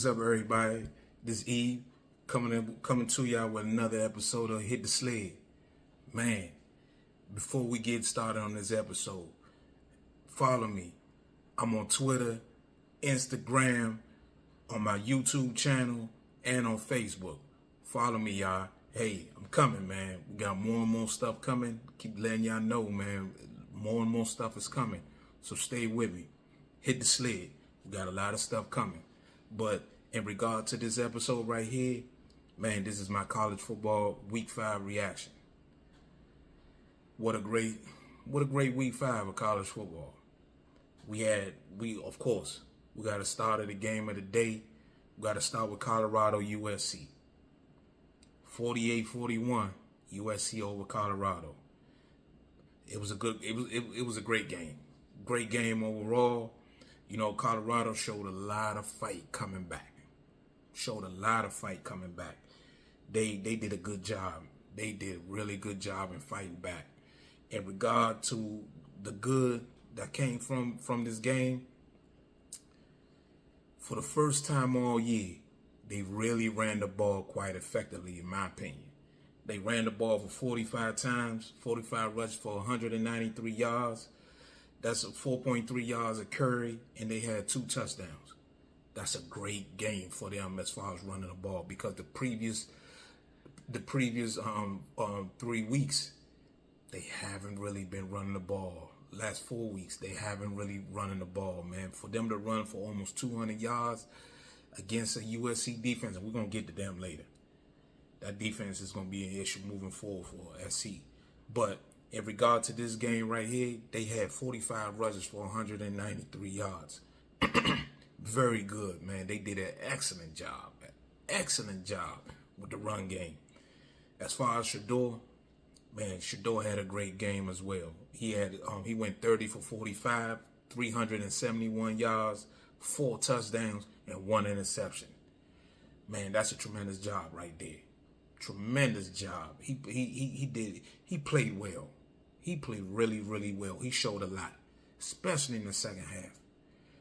What's up, everybody? This Eve coming to y'all with another episode of Hit the Sled. Man, before we get started on this episode, follow me. I'm on Twitter, Instagram, on my YouTube channel, and on Facebook. Follow me, y'all. Hey, I'm coming, man. We got more and more stuff coming. Keep letting y'all know, man. More and more stuff is coming. So stay with me. Hit the sled. We got a lot of stuff coming. But in regard to this episode right here, man, this is my college football week 5 reaction. What a great week 5 of college football. We of course, we got to start at the game of the day. We got to start with Colorado USC. 48-41, USC over Colorado. It was a great game. Great game overall. You know, Colorado showed a lot of fight coming back. They did a good job. They did a really good job in fighting back. In regard to the good that came from this game, for the first time all year, they really ran the ball quite effectively, in my opinion. They ran the ball for 45 times, 45 rushes for 193 yards. That's 4.3 yards a carry, and they had 2 touchdowns. That's a great game for them as far as running the ball, because the previous 3 weeks, they haven't really been running the ball. Last 4 weeks, they haven't really running the ball, man. For them to run for almost 200 yards against a USC defense, and we're going to get to them later. That defense is going to be an issue moving forward for SC. But in regard to this game right here, they had 45 rushes for 193 yards. Very good, man. They did an excellent job with the run game. As far as Shador, man, Shador had a great game as well. He went 30 for 45, 371 yards, 4 touchdowns, and 1 interception. Man, that's a tremendous job right there. Tremendous job. He played well. He played really, really well. He showed a lot, especially in the second half.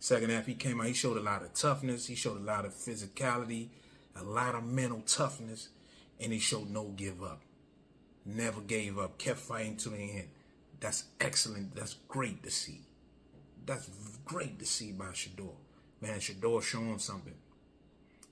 Second half, he came out, he showed a lot of toughness. He showed a lot of physicality, a lot of mental toughness, and he showed no give up. Never gave up, kept fighting to the end. That's excellent. That's great to see. That's great to see by Shador. Man, Shador showing something.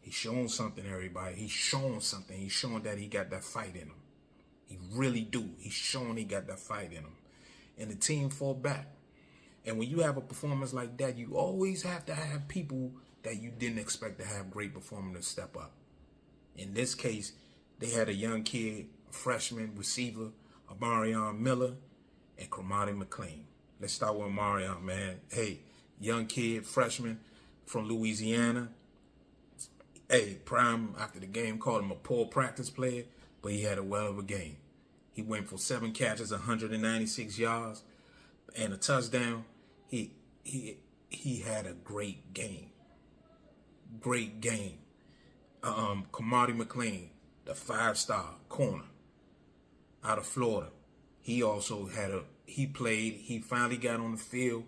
He's showing something, everybody. He's showing something. He's showing that he got that fight in him. He really do. He's showing he got that fight in him. And the team fought back. And when you have a performance like that, you always have to have people that you didn't expect to have great performance step up. In this case, they had a young kid, a freshman receiver, Amarion Miller, and Cromartie McLean. Let's start with Amarion, man. Hey, young kid, freshman from Louisiana. Hey, Prime, after the game, called him a poor practice player, but he had a well of a game. He went for 7 catches, 196 yards, and a touchdown. He had a great game. Great game. Cromartie McLean, the 5-star corner out of Florida. He also played. He finally got on the field,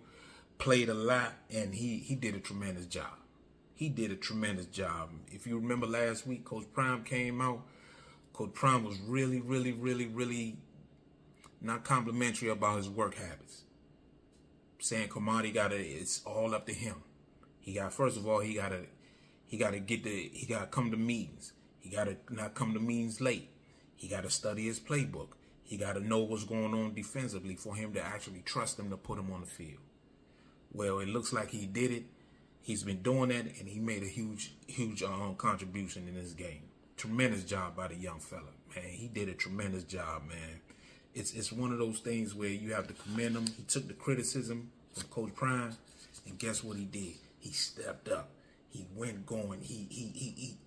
played a lot, and he did a tremendous job. If you remember last week, Coach Prime came out. Coach Prime was really, really, really, really not complimentary about his work habits. Saying Cromartie it's all up to him. First of all, he gotta come to meetings. He gotta not come to meetings late. He gotta study his playbook. He gotta know what's going on defensively for him to actually trust him to put him on the field. Well, it looks like he did it. He's been doing that, and he made a huge contribution in this game. Tremendous job by the young fella, man. He did a tremendous job, man. It's one of those things where you have to commend him. He took the criticism from Coach Prime, and guess what he did? He stepped up. He went going. He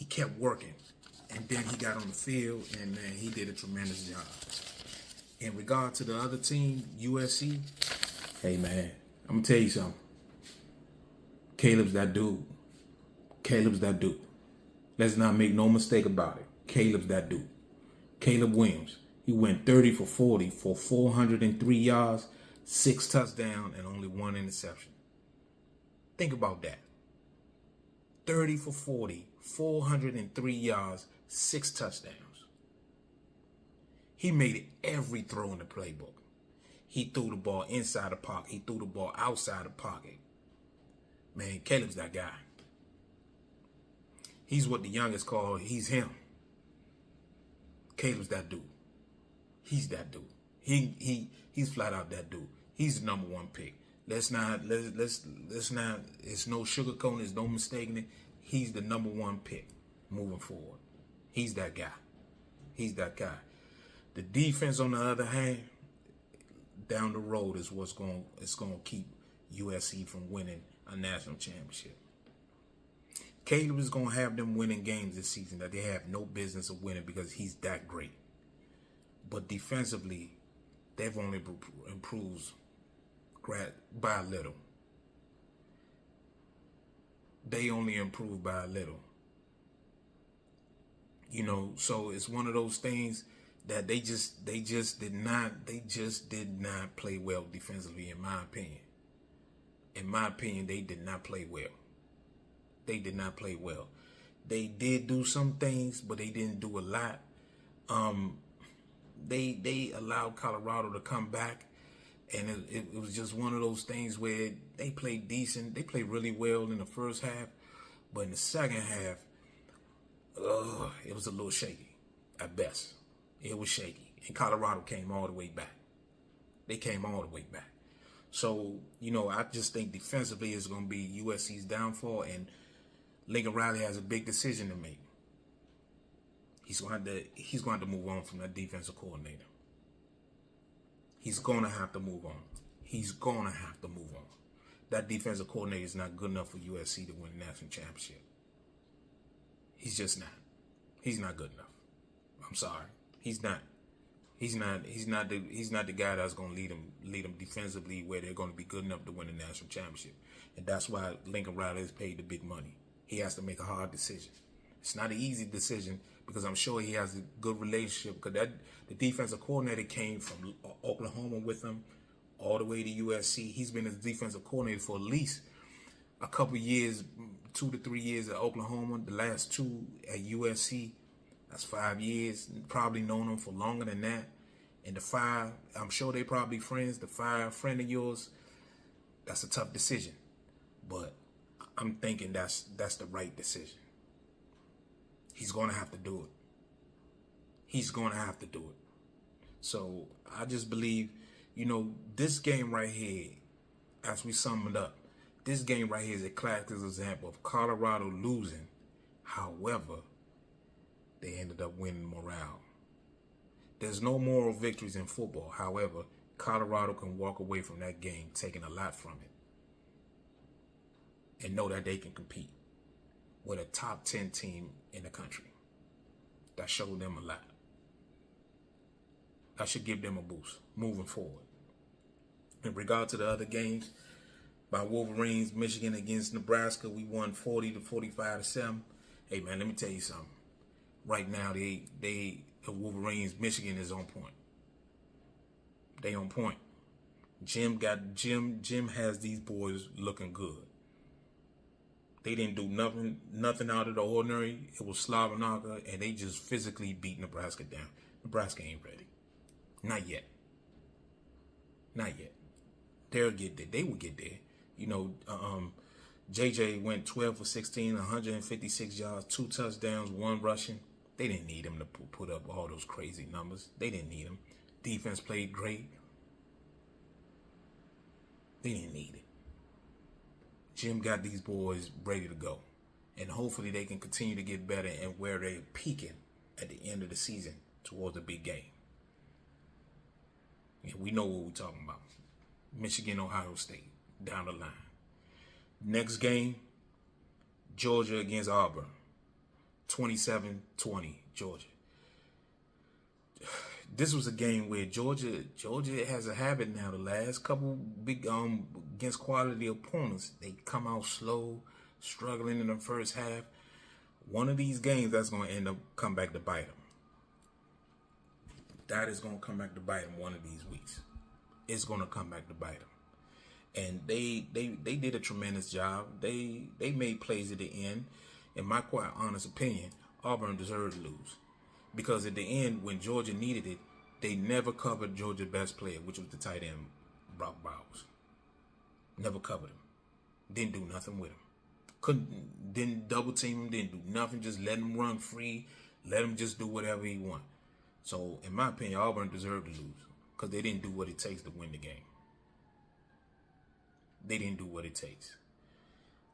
kept working, and then he got on the field, and man, he did a tremendous job. In regard to the other team, USC, hey man, I'm gonna tell you something. Caleb's that dude. Let's not make no mistake about it. Caleb's that dude. Caleb Williams. He went 30 for 40 for 403 yards, 6 touchdowns, and only 1 interception. Think about that. 30 for 40, 403 yards, 6 touchdowns. He made every throw in the playbook. He threw the ball inside the pocket. He threw the ball outside the pocket. Man, Caleb's that guy. He's what the youngest call, he's him. Caleb's that dude. He's that dude. He's flat out that dude. He's the number 1 pick. Let's not, it's no sugarcoating, there's no mistaking it. He's the number 1 pick moving forward. He's that guy. He's that guy. The defense, on the other hand, down the road is what's going to keep USC from winning a national championship. Caleb is going to have them winning games this season that they have no business of winning because he's that great. But defensively, they've only improved by a little. They only improved by a little. You know, so it's one of those things that they just did not play well defensively, in my opinion. In my opinion, they did not play well. They did not play well. They did do some things, but they didn't do a lot. They allowed Colorado to come back, and it was just one of those things where they played decent. They played really well in the first half, but in the second half, it was a little shaky at best. It was shaky, and Colorado came all the way back. They came all the way back. So, you know, I just think defensively is going to be USC's downfall, and Lincoln Riley has a big decision to make. He's going to have to move on from that defensive coordinator. He's going to have to move on. He's going to have to move on. That defensive coordinator is not good enough for USC to win the national championship. He's just not. He's not good enough. I'm sorry. He's not. He's not the guy that's going to lead them defensively where they're going to be good enough to win the national championship. And that's why Lincoln Riley is paid the big money. He has to make a hard decision. It's not an easy decision because I'm sure he has a good relationship, because the defensive coordinator came from Oklahoma with him all the way to USC. He's been his defensive coordinator for at least a couple years, 2 to 3 years at Oklahoma, the last 2 at USC. That's 5 years. Probably known him for longer than that. And the 5, I'm sure they probably friends. The 5 friend of yours, that's a tough decision. But I'm thinking that's the right decision. He's going to have to do it. He's going to have to do it. So I just believe, you know, this game right here, as we sum it up, this game right here is a classic example of Colorado losing. However, they ended up winning morale. There's no moral victories in football. However, Colorado can walk away from that game taking a lot from it and know that they can compete with a top 10 team in the country. That showed them a lot. That should give them a boost moving forward. In regard to the other games, by Wolverines, Michigan against Nebraska, we won 40-45-7. Hey man, let me tell you something. Right now, the Wolverines, Michigan is on point. They on point. Jim has these boys looking good. They didn't do nothing out of the ordinary. It was Slavanaka, and they just physically beat Nebraska down. Nebraska ain't ready. Not yet. Not yet. They'll get there. They will get there. You know, JJ went 12 for 16, 156 yards, 2 touchdowns, 1 rushing. They didn't need him to put up all those crazy numbers. They didn't need him. Defense played great. They didn't need it. Jim got these boys ready to go. And hopefully they can continue to get better and where they're peaking at the end of the season towards a big game. And we know what we're talking about. Michigan, Ohio State, down the line. Next game, Georgia against Auburn. 27-20, Georgia. This was a game where Georgia has a habit now. The last couple big against quality opponents, they come out slow, struggling in the first half. One of these games that's going to come back to bite them. That is going to come back to bite them one of these weeks. It's going to come back to bite them. And they did a tremendous job. They made plays at the end. In my quite honest opinion, Auburn deserved to lose. Because at the end, when Georgia needed it, they never covered Georgia's best player, which was the tight end, Brock Bowers. Never covered him. Didn't do nothing with him. Didn't double team him, didn't do nothing, just let him run free, let him just do whatever he want. So, in my opinion, Auburn deserved to lose because they didn't do what it takes to win the game. They didn't do what it takes.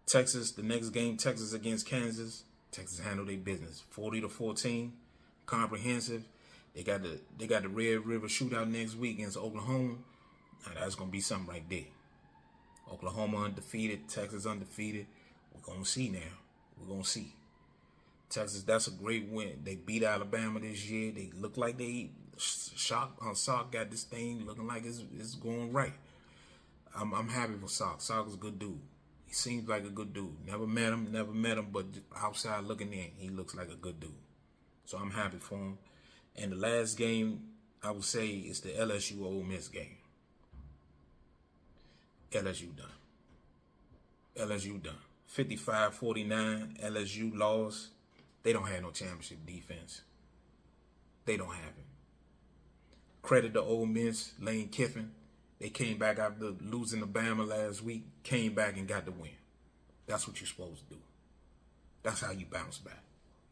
Texas, the next game, Texas against Kansas. Texas handled their business. 40-14, comprehensive. They got the Red River shootout next week against Oklahoma. Now that's gonna be something right there. Oklahoma undefeated, Texas undefeated. We're gonna see now. We're gonna see. Texas, that's a great win. They beat Alabama this year. They look like they Sock got this thing looking like it's going right. I'm happy for Sock. Sock is a good dude. He seems like a good dude. Never met him, but outside looking in, he looks like a good dude. So I'm happy for him. And the last game, I would say, is the LSU Ole Miss game. LSU done. LSU done. 55-49, LSU lost. They don't have no championship defense. They don't have it. Credit to Ole Miss, Lane Kiffin. They came back after losing to Bama last week, came back and got the win. That's what you're supposed to do. That's how you bounce back.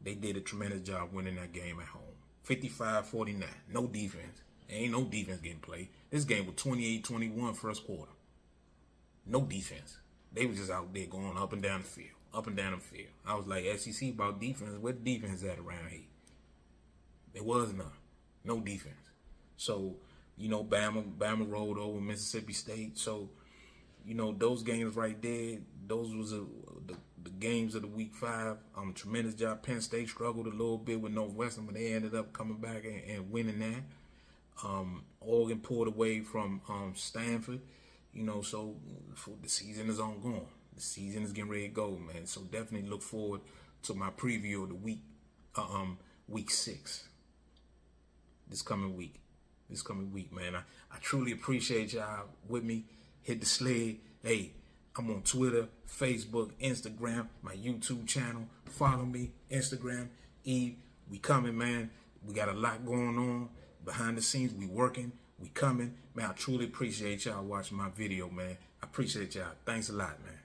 They did a tremendous job winning that game at home. 55-49, no defense. There ain't no defense getting played. This game was 28-21 first quarter. No defense. They was just out there going up and down the field, up and down the field. I was like, SEC about defense. Where the defense at around here? There was none. No defense. So, you know, Bama rolled over Mississippi State. So, you know, those games right there, those was the games of the week 5. Tremendous job. Penn State struggled a little bit with Northwestern, but they ended up coming back and winning that. Oregon pulled away from Stanford. You know, so the season is ongoing. The season is getting ready to go, man. So definitely look forward to my preview of the week 6. This coming week, man. I truly appreciate y'all with me. Hit the sled. Hey, I'm on Twitter, Facebook, Instagram, my YouTube channel. Follow me, Instagram, Eve. We coming, man. We got a lot going on. Behind the scenes, we working. We coming. Man, I truly appreciate y'all watching my video, man. I appreciate y'all. Thanks a lot, man.